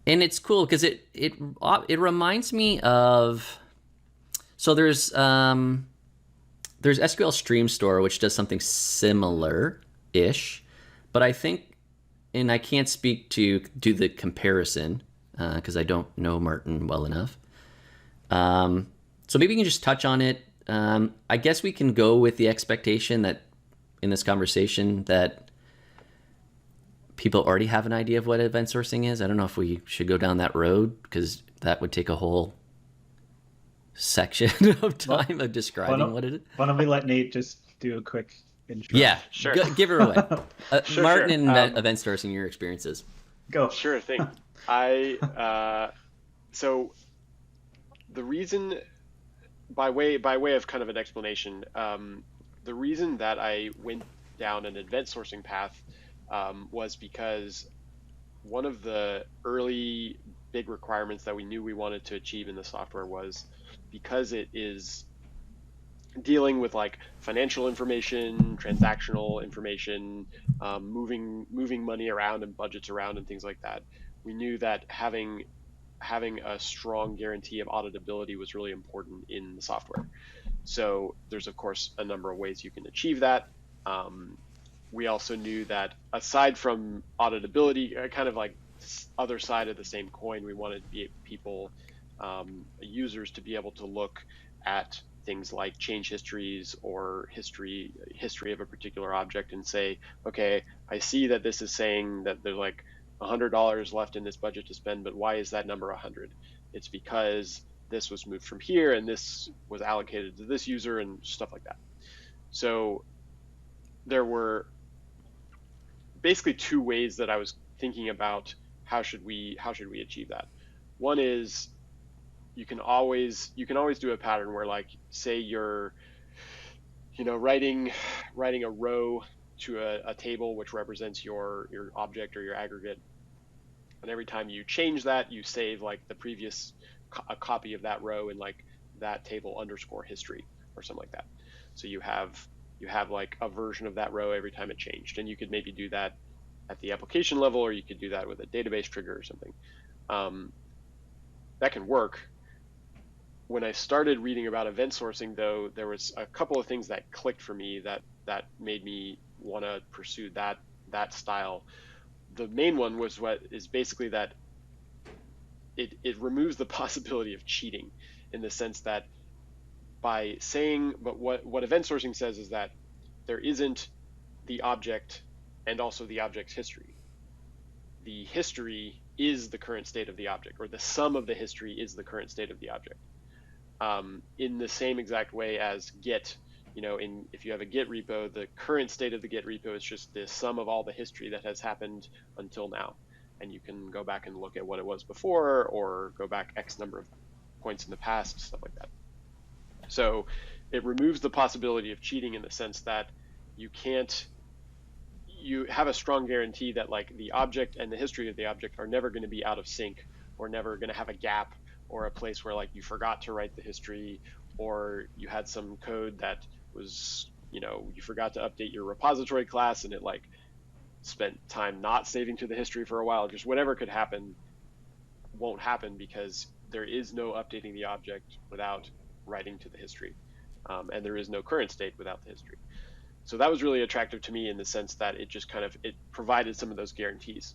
it's cool because it reminds me of, so there's SQL Stream Store, which does something similar-ish, but I think, and I can't speak to do the comparison because I don't know Marten well enough. So maybe you can just touch on it. I guess we can go with the expectation that in this conversation that people already have an idea of what event sourcing is. I don't know if we should go down that road because that would take a whole section of time of describing what it is. Why don't we let Nate just do a quick intro? Yeah, sure. Give her away. Marten sure. and event sourcing, your experiences. Go. Sure thing. So the reason, by way of kind of an explanation, the reason that I went down an event sourcing path was because one of the early big requirements that we knew we wanted to achieve in the software was, because it is dealing with like financial information, transactional information, moving money around and budgets around and things like that. We knew that having a strong guarantee of auditability was really important in the software. So there's of course a number of ways you can achieve that. We also knew that aside from auditability, kind of like other side of the same coin, we wanted people, users, to be able to look at things like change histories or history of a particular object and say, okay, I see that this is saying that there's like $100 left in this budget to spend, but why is that number 100? It's because this was moved from here and this was allocated to this user and stuff like that. So there were basically two ways that I was thinking about how should we achieve that. One is you can always do a pattern where, like, say you're writing a row to a table which represents your object or your aggregate, and every time you change that, you save like the previous a copy of that row in like that table underscore history or something like that. So you have like a version of that row every time it changed, and you could maybe do that at the application level, or you could do that with a database trigger or something. That can work. When I started reading about event sourcing, though, there was a couple of things that clicked for me that made me want to pursue that style. The main one was what is basically that it removes the possibility of cheating, in the sense that by saying, but what event sourcing says is that there isn't the object and also the object's history. The history is the current state of the object, or the sum of the history is the current state of the object. In the same exact way as Git, if you have a Git repo, the current state of the Git repo is just the sum of all the history that has happened until now. And you can go back and look at what it was before, or go back X number of points in the past, stuff like that. So it removes the possibility of cheating, in the sense that you have a strong guarantee that like the object and the history of the object are never going to be out of sync, or never going to have a gap, or a place where like you forgot to write the history, or you had some code that was, you forgot to update your repository class and it like spent time not saving to the history for a while. Just whatever could happen won't happen, because there is no updating the object without writing to the history, and there is no current state without the history. So that was really attractive to me, in the sense that it just it provided some of those guarantees.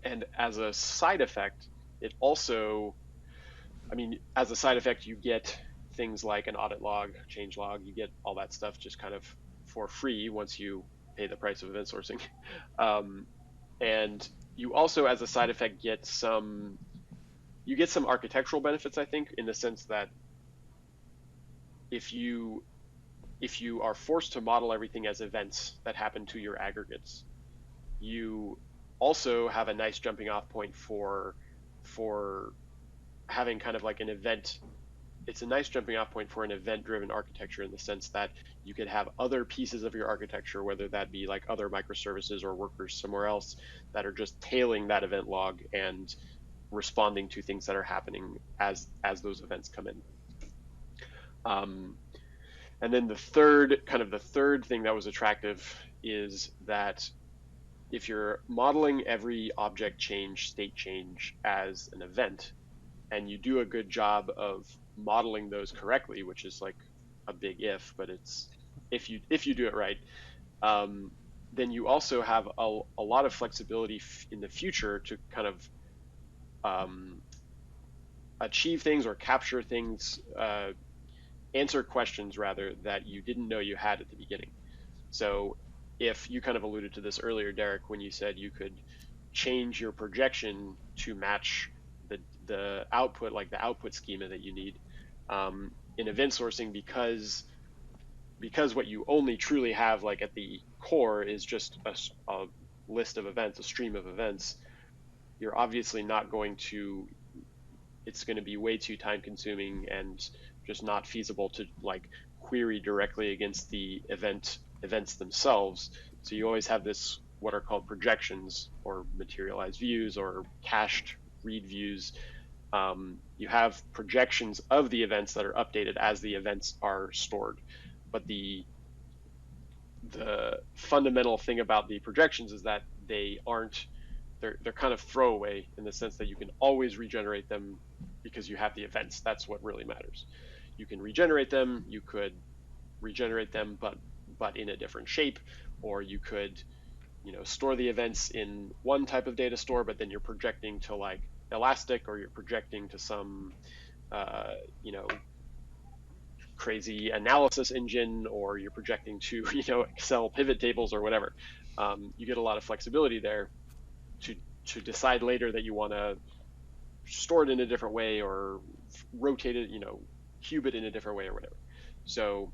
And as a side effect, it also, as a side effect, you get things like an audit log, change log, you get all that stuff just kind of for free once you pay the price of event sourcing. And you also, as a side effect, get some architectural benefits, I think, in the sense that if you are forced to model everything as events that happen to your aggregates, you also have a nice jumping off point for having kind of like an event. It's a nice jumping off point for an event-driven architecture, in the sense that you could have other pieces of your architecture, whether that be like other microservices or workers somewhere else, that are just tailing that event log and responding to things that are happening as those events come in. And then the third thing that was attractive is that if you're modeling every object change, state change as an event, and you do a good job of modeling those correctly, which is like a big if, but it's if you do it right, then you also have a lot of flexibility in the future to kind of achieve things or capture things, answer questions rather, that you didn't know you had at the beginning. So if you kind of alluded to this earlier, Derek, when you said you could change your projection to match the output, like the output schema that you need, in event sourcing, because what you only truly have like at the core is just a list of events, a stream of events, you're obviously not going to, it's going to be way too time consuming and just not feasible to like query directly against the event events themselves. So you always have this, what are called projections or materialized views or cached read views. You have projections of the events that are updated as the events are stored. But the fundamental thing about the projections is that they're kind of throwaway in the sense that you can always regenerate them because you have the events. That's what really matters. You can regenerate them. You could regenerate them, but in a different shape, or you could, store the events in one type of data store, but then you're projecting to like Elastic, or you're projecting to some, crazy analysis engine, or you're projecting to, Excel pivot tables or whatever. You get a lot of flexibility there to decide later that you want to store it in a different way or rotate it, cube it in a different way or whatever. So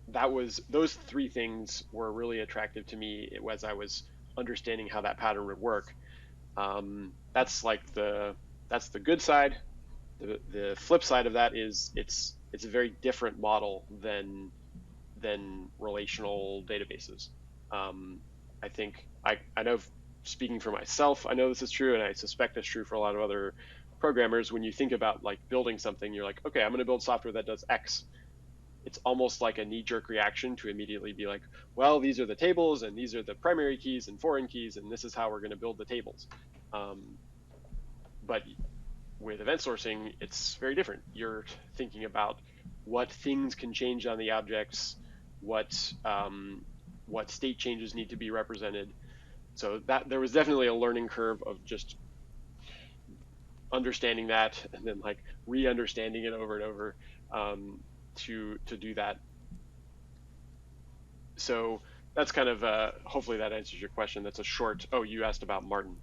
those three things were really attractive to me as I was understanding how that pattern would work. That's the good side. The flip side of that is it's a very different model than relational databases. I think I know, speaking for myself, I know this is true, and I suspect it's true for a lot of other programmers. When you think about like building something, you're like, okay, I'm going to build software that does X. It's almost like a knee-jerk reaction to immediately be like, well, these are the tables, and these are the primary keys and foreign keys, and this is how we're going to build the tables. But with event sourcing, it's very different. You're thinking about what things can change on the objects, what state changes need to be represented. So that there was definitely a learning curve of just understanding that, and then like re-understanding it over and over to do that. So that's kind of hopefully that answers your question. That's a short. Oh, you asked about Marten.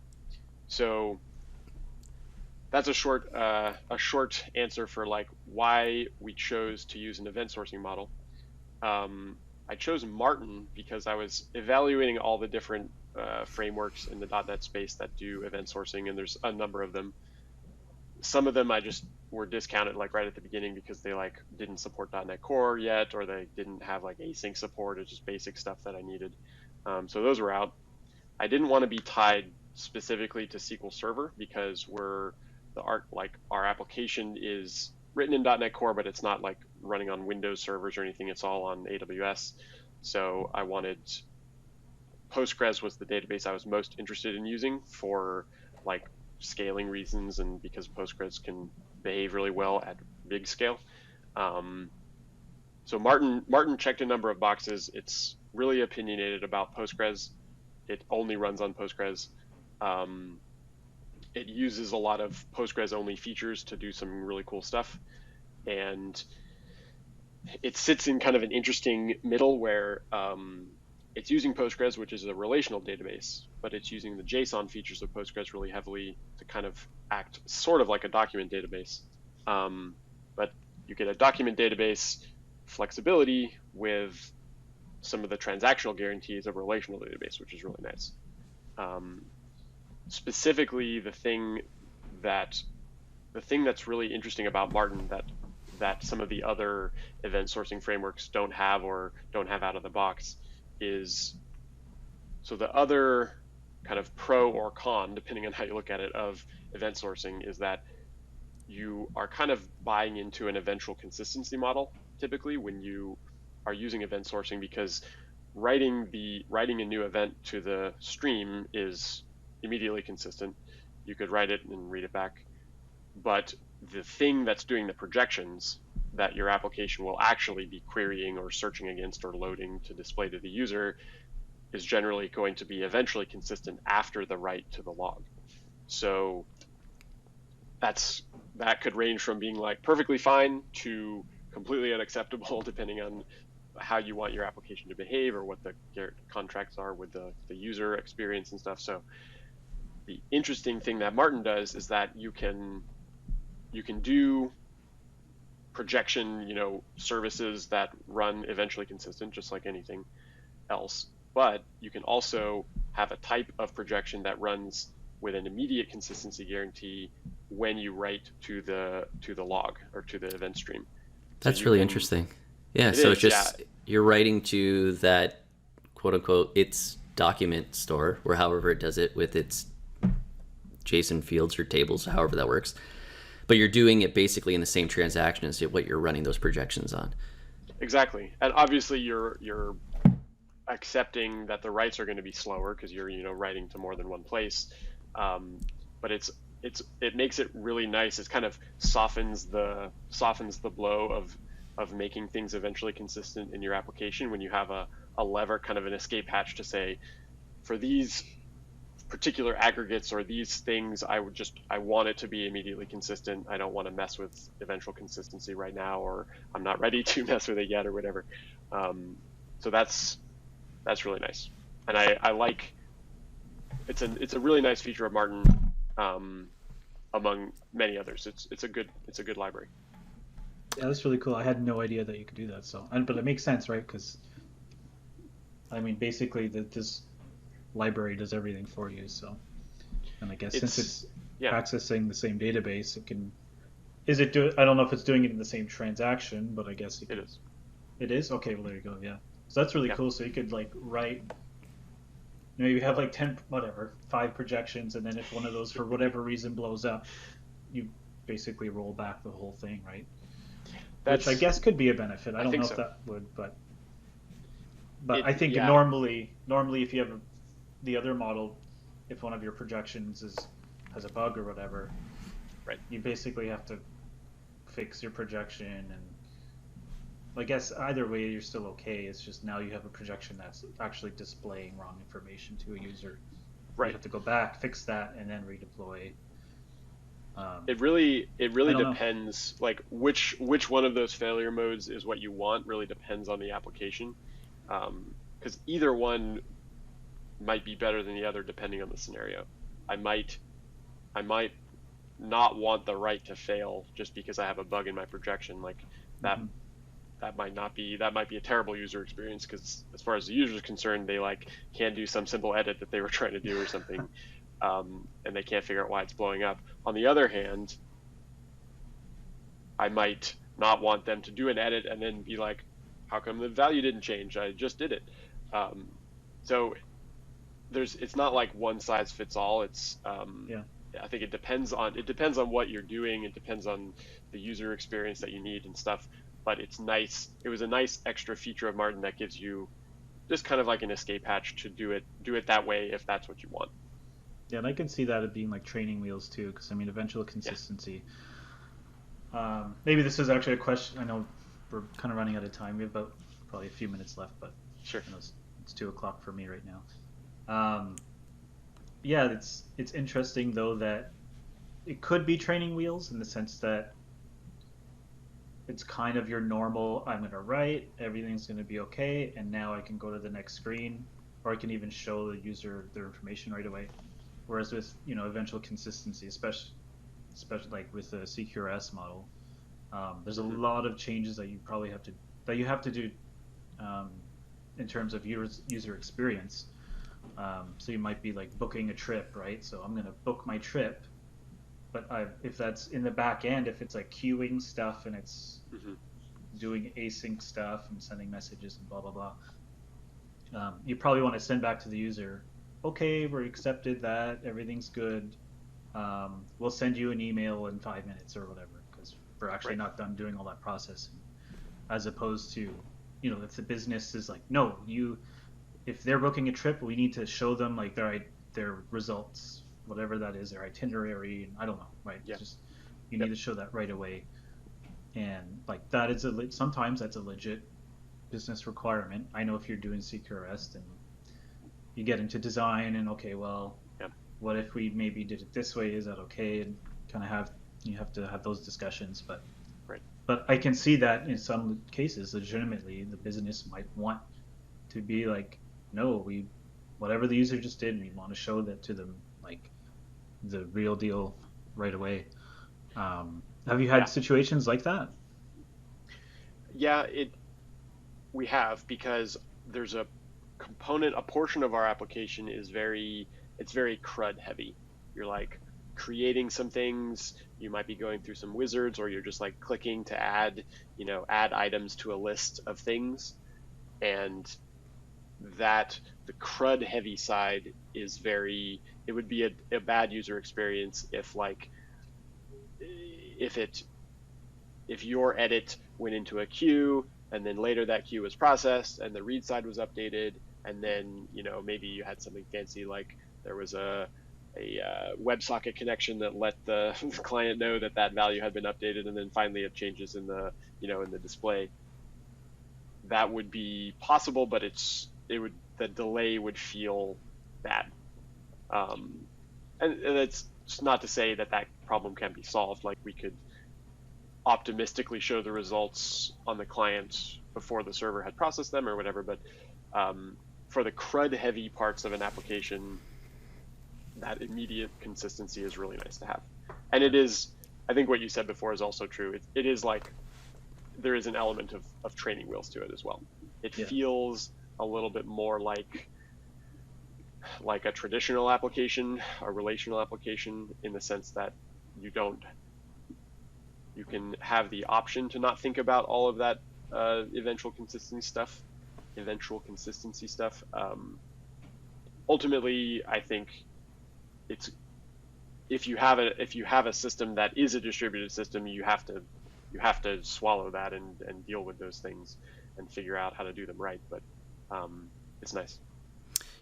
So that's a short answer for like why we chose to use an event sourcing model. I chose Marten because I was evaluating all the different frameworks in the .NET space that do event sourcing, and there's a number of them. Some of them I just were discounted like right at the beginning because they like didn't support .NET Core yet, or they didn't have like async support. It's just basic stuff that I needed. So those were out. I didn't want to be tied specifically to SQL Server because our application is written in .NET Core, but it's not like running on Windows servers or anything. It's all on AWS. So I wanted Postgres was the database I was most interested in using for like scaling reasons, and because Postgres can behave really well at big scale. So Marten checked a number of boxes. It's really opinionated about Postgres. It only runs on Postgres. It uses a lot of Postgres only features to do some really cool stuff. And it sits in kind of an interesting middle where it's using Postgres, which is a relational database, but it's using the JSON features of Postgres really heavily to kind of act sort of like a document database. But you get a document database flexibility with some of the transactional guarantees of a relational database, which is really nice. Specifically, the thing that's really interesting about Marten that some of the other event sourcing frameworks don't have or don't have out of the box is, so the other kind of pro or con, depending on how you look at it, of event sourcing is that you are kind of buying into an eventual consistency model typically when you are using event sourcing, because writing a new event to the stream is immediately consistent. You could write it and read it back, but the thing that's doing the projections that your application will actually be querying or searching against or loading to display to the user is generally going to be eventually consistent after the write to the log. So that could range from being like perfectly fine to completely unacceptable, depending on how you want your application to behave or what the contracts are with the user experience and stuff. So the interesting thing that Marten does is that you can do projection, services that run eventually consistent, just like anything else. But you can also have a type of projection that runs with an immediate consistency guarantee when you write to the log or to the event stream. That's really interesting. Yeah, so it's just you're writing to that quote unquote its document store, or however it does it with its JSON fields or tables, however that works. But you're doing it basically in the same transaction as what you're running those projections on. Exactly, and obviously you're accepting that the writes are going to be slower because you're writing to more than one place, but it makes it really nice. It kind of softens the blow of making things eventually consistent in your application when you have a lever, kind of an escape hatch to say, for these particular aggregates or these things, I want it to be immediately consistent. I don't want to mess with eventual consistency right now, or I'm not ready to mess with it yet, or whatever. So that's really nice, and I like. It's a really nice feature of Marten, among many others. It's a good library. Yeah, that's really cool. I had no idea that you could do that. But it makes sense, right? Because I mean, basically, this library does everything for you. So, and I guess since it's accessing the same database, it can. Is it do? I don't know if it's doing it in the same transaction, but I guess it is. It is? Okay, well there you go. Yeah. So that's really cool. So you could like write. Maybe have like 5 projections, and then if one of those for whatever reason blows up, you basically roll back the whole thing, right? Which I guess could be a benefit. I don't know if that would, but I think normally if you have the other model, if one of your projections has a bug or whatever, right, you basically have to fix your projection, and I guess either way you're still okay. It's just now you have a projection that's actually displaying wrong information to a user. Right. You have to go back, fix that, and then redeploy. It really depends. Like which one of those failure modes is what you want really depends on the application, because either one might be better than the other depending on the scenario. I might not want the write to fail just because I have a bug in my projection. Like that. Mm-hmm. That might be a terrible user experience, because as far as the user is concerned, they can't do some simple edit that they were trying to do or something, and they can't figure out why it's blowing up. On the other hand, I might not want them to do an edit and then be like, how come the value didn't change? I just did it. So it's not like one size fits all. It's I think it depends on what you're doing. It depends on the user experience that you need and stuff. But it's nice. It was a nice extra feature of Marten that gives you just kind of like an escape hatch to do it that way if that's what you want. Yeah, and I can see that as being like training wheels too, because I mean, eventual consistency. Yeah. Maybe this is actually a question. I know we're kind of running out of time. We have about probably a few minutes left, but sure. It's 2:00 for me right now. Yeah, it's interesting though that it could be training wheels in the sense that it's kind of your normal, I'm going to write, everything's going to be okay, and now I can go to the next screen, or I can even show the user their information right away. Whereas with, eventual consistency, especially like with the CQRS model, there's a lot of changes that you probably have to do in terms of user experience. So you might be like booking a trip, right? So I'm going to book my trip, but if that's in the back end, if it's like queuing stuff and it's doing async stuff and sending messages and blah, blah, blah, you probably want to send back to the user, okay, we accepted that, everyth's good. We'll send you an email in 5 minutes or whatever, because we're actually not done doing all that processing. As opposed to, if the business is like, no, if they're booking a trip, we need to show them like their results, whatever that is, their itinerary, and I don't know, right? Yeah. Just you need to show that right away, and like that is sometimes that's a legit business requirement. I know if you're doing CQRS and you get into design and okay, well, what if we maybe did it this way? Is that okay? And kind of you have to have those discussions, but I can see that in some cases, legitimately, the business might want to be like, no, whatever the user just did, we want to show that to them, like the real deal right away. Have you had situations like that? Yeah, we have, because there's a portion of our application is very CRUD heavy. You're like creating some things, you might be going through some wizards, or you're just like clicking to add items to a list of things. and that the CRUD heavy side is very, it would be a bad user experience if like, if your edit went into a queue and then later that queue was processed and the read side was updated, and then, you know, maybe you had something fancy like there was a WebSocket connection that let the client know that that value had been updated, and then finally it changes in the, you know, in the display. That would be possible, but the delay would feel bad. And it's just not to say that that problem can be solved. Like, we could optimistically show the results on the client before the server had processed them or whatever, but for the CRUD heavy parts of an application, that immediate consistency is really nice to have. And it is, I think what you said before is also true. It is like, there is an element of training wheels to it as well. It feels a little bit more like a traditional application, a relational application, in the sense that you can have the option to not think about all of that eventual consistency stuff. Ultimately, I think it's, if you have a system that is a distributed system, you have to swallow that and deal with those things and figure out how to do them right. But it's nice.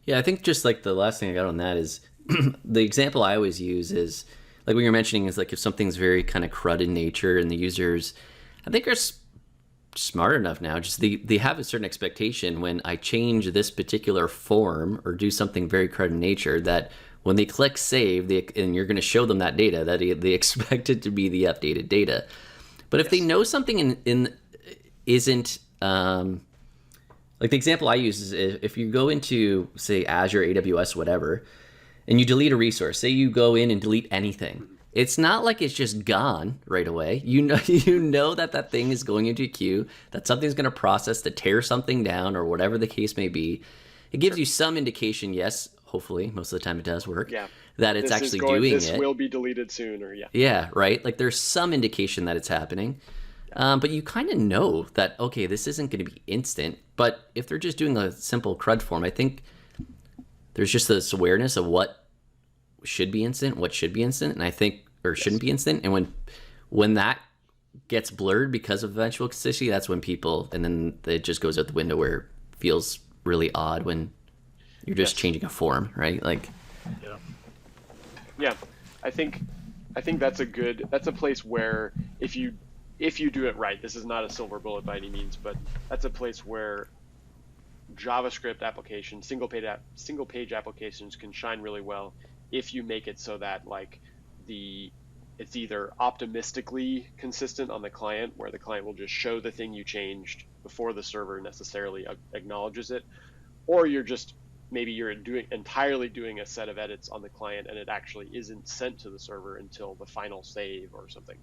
Yeah, I think just like the last thing I got on that is the example I always use is like what you're mentioning is like if something's very kind of CRUD in nature and the users, I think, are smart enough now, just they have a certain expectation when I change this particular form or do something very CRUD in nature, that when they click save, and you're going to show them that data, that they expect it to be the updated data. But if they know something isn't, like the example I use is if you go into, say, Azure, AWS, whatever, and you delete a resource, say you go in and delete anything, it's not like it's just gone right away. You know that thing is going into a queue, that something's going to process to tear something down or whatever the case may be. It gives you some indication, yes, hopefully, most of the time it does work, that it's actually doing it. This will be deleted soon, or Yeah, right? Like there's some indication that it's happening. But you kind of know that, okay, this isn't going to be instant. But if they're just doing a simple CRUD form, I think there's just this awareness of what should be instant, what should be instant, and I think, or shouldn't be instant. And when that gets blurred because of eventual consistency, that's when people, and then it just goes out the window, where it feels really odd when you're just changing a form, right? Like, yeah, I think that's a place where if you do it right, this is not a silver bullet by any means, but that's a place where JavaScript applications, single page applications can shine really well if you make it so that like it's either optimistically consistent on the client, where the client will just show the thing you changed before the server necessarily acknowledges it, or maybe you're entirely doing a set of edits on the client and it actually isn't sent to the server until the final save or something.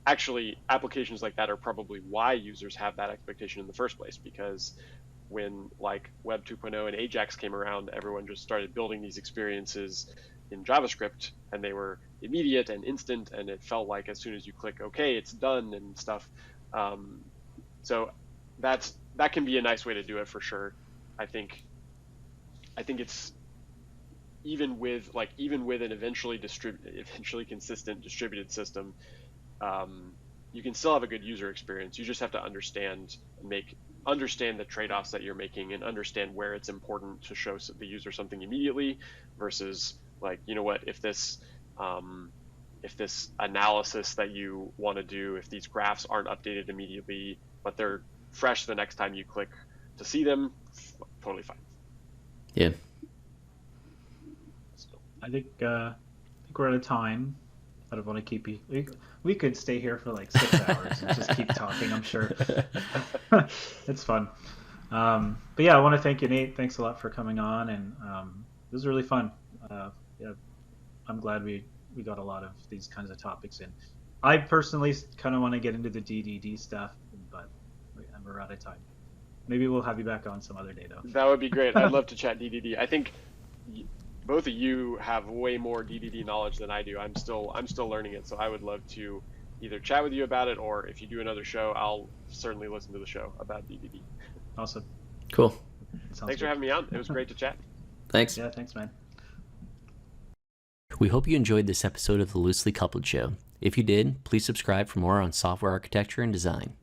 Actually, applications like that are probably why users have that expectation in the first place, because when like Web 2.0 and Ajax came around, everyone just started building these experiences in JavaScript, and they were immediate and instant, and it felt like as soon as you click OK, it's done and stuff. So that can be a nice way to do it for sure. I think it's even with an eventually consistent distributed system, you can still have a good user experience. You just have to understand the trade-offs that you're making, and understand where it's important to show the user something immediately versus like, you know what, if this analysis that you want to do, if these graphs aren't updated immediately, but they're fresh the next time you click to see them, totally fine. Yeah. I think we're out of time. I don't want to keep you. We could stay here for like 6 hours and just keep talking, I'm sure. It's fun. But yeah, I want to thank you, Nate. Thanks a lot for coming on, and it was really fun. Yeah, I'm glad we got a lot of these kinds of topics in. I personally kind of want to get into the DDD stuff, but we're out of time. Maybe we'll have you back on some other day, though. That would be great. I'd love to chat DDD. I think both of you have way more DDD knowledge than I do. I'm still learning it, so I would love to either chat with you about it, or if you do another show, I'll certainly listen to the show about DDD. Awesome. Cool. Thanks for having me on. It was great to chat. Thanks. Yeah, thanks, man. We hope you enjoyed this episode of the Loosely Coupled Show. If you did, please subscribe for more on software architecture and design.